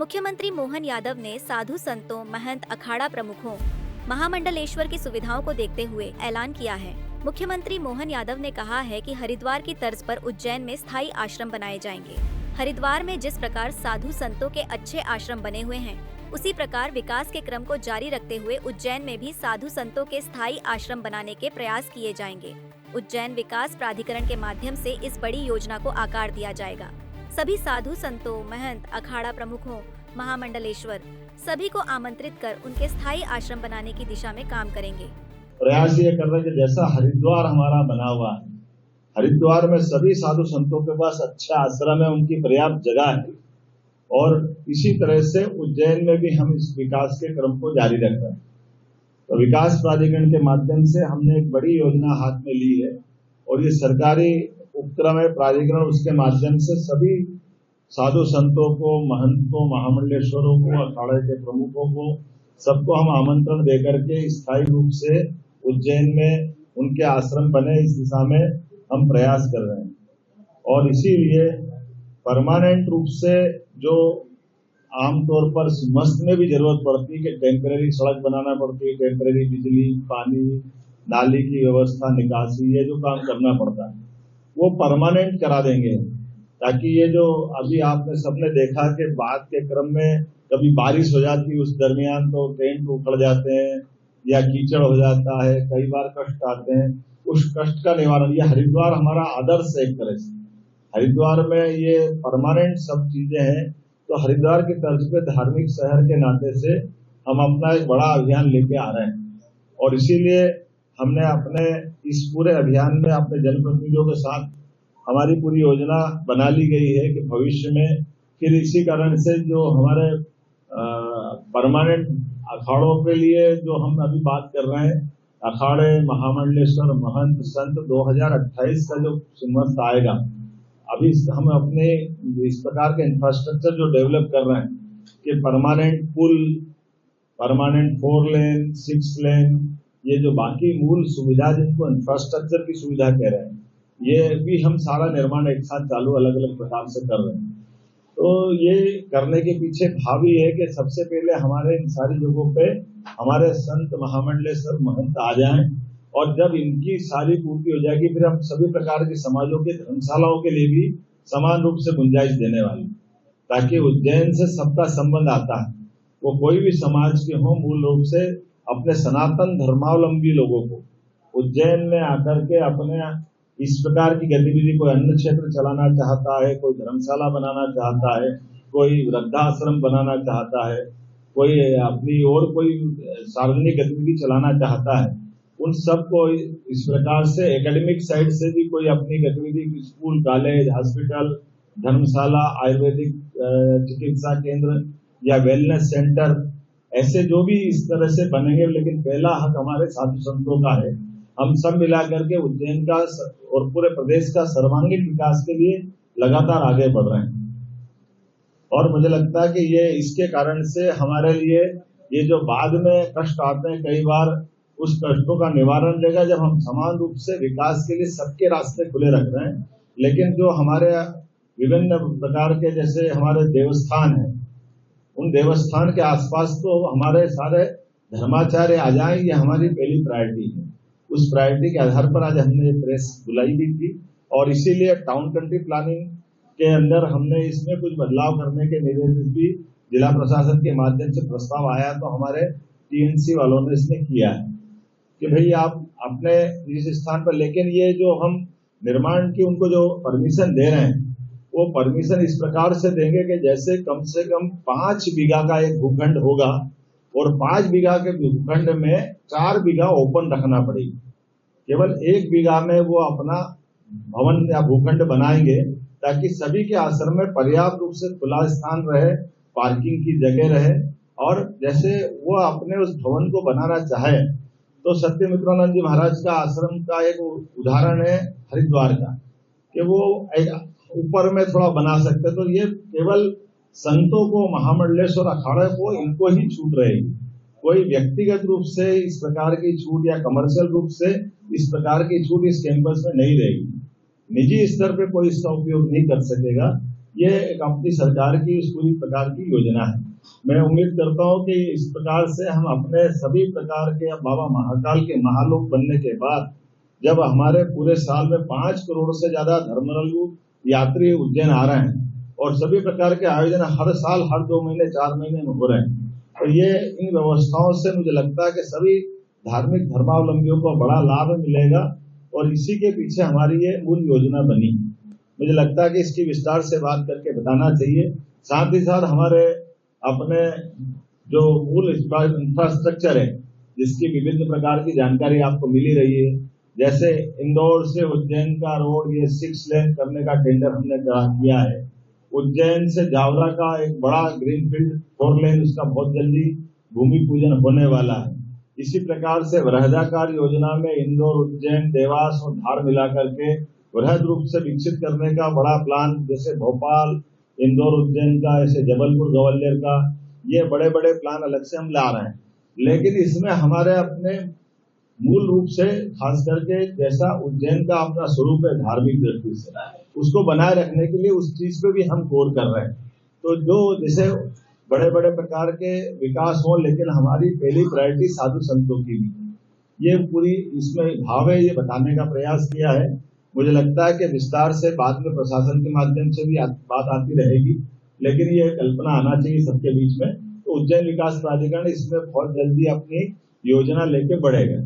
मुख्यमंत्री मोहन यादव ने साधु संतों, महंत, अखाड़ा प्रमुखों, महामंडलेश्वर की सुविधाओं को देखते हुए ऐलान किया है। मुख्यमंत्री मोहन यादव ने कहा है कि हरिद्वार की तर्ज पर उज्जैन में स्थायी आश्रम बनाए जाएंगे। हरिद्वार में जिस प्रकार साधु संतों के अच्छे आश्रम बने हुए हैं, उसी प्रकार विकास के क्रम को जारी रखते हुए उज्जैन में भी साधु संतों के स्थायी आश्रम बनाने के प्रयास किए जाएंगे। उज्जैन विकास प्राधिकरण के माध्यम से इस बड़ी योजना को आकार दिया जाएगा। सभी साधु संतों, महंत, अखाड़ा प्रमुखों, महामंडलेश्वर सभी को आमंत्रित कर उनके स्थायी आश्रम बनाने की दिशा में काम करेंगे। प्रयास ये कर रहे हैं कि जैसा हरिद्वार हमारा बना हुआ है, हरिद्वार में सभी साधु संतों के पास अच्छा आश्रम है, उनकी पर्याप्त जगह है, और इसी तरह से उज्जैन में भी हम इस विकास के क्रम को जारी रख रहे हैं। तो विकास प्राधिकरण के माध्यम से हमने एक बड़ी योजना हाथ में ली है, और ये सरकारी उपक्रम है प्राधिकरण, उसके माध्यम से सभी साधु संतों को, महंतों, महामंडलेश्वरों को, अखाड़े के प्रमुखों को, सबको हम आमंत्रण देकर के स्थायी रूप से उज्जैन में उनके आश्रम बने, इस दिशा में हम प्रयास कर रहे हैं। और इसीलिए परमानेंट रूप से जो आमतौर पर मस्त में भी जरूरत पड़ती है कि टेम्परेरी सड़क बनाना पड़ती है, टेम्परेरी बिजली, पानी, नाली की व्यवस्था, निकासी, ये जो काम करना पड़ता है वो परमानेंट करा देंगे, ताकि ये जो अभी आपने सबने देखा कि बाद के क्रम में कभी बारिश हो जाती है, उस दरमियान तो टेंट उखड़ जाते हैं या कीचड़ हो जाता है, कई बार कष्ट आते हैं, उस कष्ट का निवारण ये हरिद्वार हमारा आदर्श है। एक तरह से हरिद्वार में ये परमानेंट सब चीजें हैं, तो हरिद्वार की तर्ज पे धार्मिक शहर के नाते से हम अपना एक बड़ा अभियान लेके आ रहे हैं, और इसीलिए हमने अपने इस पूरे अभियान में अपने जनप्रतिनिधियों के साथ हमारी पूरी योजना बना ली गई है कि भविष्य में फिर इसी कारण से जो हमारे परमानेंट अखाड़ों के लिए जो हम अभी बात कर रहे हैं, अखाड़े, महामंडलेश्वर, महंत, संत 2028 का जो सिम्मस्त आएगा, अभी हम अपने इस प्रकार के इंफ्रास्ट्रक्चर जो डेवलप कर रहे हैं कि परमानेंट पुल, परमानेंट 4 लेन, 6 लेन, ये जो बाकी मूल सुविधा जिनको इंफ्रास्ट्रक्चर की सुविधा कह रहे हैं, ये भी हम सारा निर्माण एक साथ चालू अलग अलग प्रकार से कर रहे हैं। तो ये करने के पीछे भाव ये है कि सबसे पहले हमारे इन सारी जगहों पे हमारे संत, महामंडलेश्वर, महंत आ जाएं, और जब इनकी सारी पूर्ति हो जाएगी फिर हम सभी प्रकार के समाजों के धर्मशालाओं के लिए भी समान रूप से गुंजाइश देने वाले, ताकि उज्जैन से सबका संबंध आता है, वो कोई भी समाज के हो, मूल रूप से अपने सनातन धर्मावलंबी लोगों को उज्जैन में आकर के अपने इस प्रकार की गतिविधि, कोई अन्न क्षेत्र चलाना चाहता है, कोई धर्मशाला बनाना चाहता है, कोई वृद्धाश्रम बनाना चाहता है, कोई अपनी और कोई सार्वजनिक गतिविधि चलाना चाहता है, उन सबको इस प्रकार से एकेडमिक साइड से भी कोई अपनी गतिविधि, स्कूल, कॉलेज, हॉस्पिटल, धर्मशाला, आयुर्वेदिक चिकित्सा केंद्र या वेलनेस सेंटर, ऐसे जो भी इस तरह से बनेंगे, लेकिन पहला हक हमारे साधु संतों का है। हम सब मिलाकर के उज्जैन का और पूरे प्रदेश का सर्वांगीण विकास के लिए लगातार आगे बढ़ रहे हैं, और मुझे लगता है कि ये इसके कारण से हमारे लिए ये जो बाद में कष्ट आते हैं, कई बार उस कष्टों का निवारण रहेगा जब हम समान रूप से विकास के लिए सबके रास्ते खुले रख रहे हैं। लेकिन जो हमारे विभिन्न प्रकार के जैसे हमारे देवस्थान है, उन देवस्थान के आसपास तो हमारे सारे धर्माचार्य आ जाए, ये हमारी पहली प्रायोरिटी है। उस प्रायोरिटी के आधार पर आज हमने प्रेस बुलाई भी थी, और इसीलिए टाउन कंट्री प्लानिंग के अंदर हमने इसमें कुछ बदलाव करने के निर्देश भी जिला प्रशासन के माध्यम से प्रस्ताव आया, तो हमारे टीएनसी वालों ने इसमें किया है कि भाई आप अपने इस स्थान पर, लेकिन ये जो हम निर्माण की उनको जो परमिशन दे रहे हैं, वो परमिशन इस प्रकार से देंगे कि जैसे कम से कम 5 बीघा का एक भूखंड होगा, और 5 बीघा के भूखंड में 4 बीघा ओपन रखना पड़ेगी। केवल 1 बीघा में वो अपना भवन या भूखंड बनाएंगे, ताकि सभी के आश्रम में पर्याप्त रूप से खुला स्थान रहे, पार्किंग की जगह रहे, और जैसे वो अपने उस भवन को बनाना चाहे, तो सत्यमित्रानंद जी महाराज का आश्रम का एक उदाहरण है हरिद्वार का, कि वो ऊपर में थोड़ा बना सकते, तो ये केवल संतों को, महामंडलेश्वर, अखाड़े को, इनको ही छूट रहेगी। कोई व्यक्तिगत रूप से इस प्रकार की छूट या कमर्शियल रूप से इस प्रकार की छूट इस कैंपस में नहीं रहेगी। निजी स्तर पे कोई इसका उपयोग नहीं कर सकेगा। ये एक अपनी सरकार की इस पूरी प्रकार की योजना है। मैं उम्मीद करता हूं कि इस प्रकार से हम अपने सभी प्रकार के बाबा महाकाल के महालोक बनने के बाद जब हमारे पूरे साल में 5 करोड़ से ज्यादा धर्मावलंबी यात्री उज्जैन आ रहे हैं और सभी प्रकार के आयोजन हर साल हर 2 महीने 4 महीने में हो रहे हैं, तो ये इन व्यवस्थाओं से मुझे लगता है कि सभी धार्मिक धर्मावलंबियों को बड़ा लाभ मिलेगा और इसी के पीछे हमारी ये मूल योजना बनी। मुझे लगता है कि इसकी विस्तार से बात करके बताना चाहिए। साथ ही साथ हमारे अपने जो मूल इंफ्रास्ट्रक्चर है जिसकी विभिन्न प्रकार की जानकारी आपको मिली रही है, जैसे इंदौर से उज्जैन का रोड ये 6 लेन करने का टेंडर हमने किया है। उज्जैन से जावरा का एक बड़ा ग्रीनफील्ड 4 लेन उसका बहुत जल्दी भूमि पूजन होने वाला है। इसी प्रकार से वृहदाकार योजना में इंदौर, उज्जैन, देवास और धार मिलाकर के वृहद रूप से विकसित करने का बड़ा प्लान, जैसे भोपाल, इंदौर, उज्जैन का, ऐसे जबलपुर, ग्वालियर का, ये बड़े बड़े प्लान अलग से हम ला रहे हैं। लेकिन इसमें हमारे अपने मूल रूप से खास करके जैसा उज्जैन का अपना स्वरूप है धार्मिक दृष्टि से, उसको बनाए रखने के लिए उस चीज पे भी हम गौर कर रहे हैं। तो जो जैसे बड़े बड़े प्रकार के विकास हो, लेकिन हमारी पहली प्रायोरिटी साधु संतों की भी, ये पूरी इसमें भाव है, ये बताने का प्रयास किया है। मुझे लगता है कि विस्तार से बाद में प्रशासन के माध्यम से भी बात आती रहेगी, लेकिन ये कल्पना आना चाहिए सबके बीच में। तो उज्जैन विकास प्राधिकरण इसमें बहुत जल्दी अपनी योजना लेके बढ़ेगा।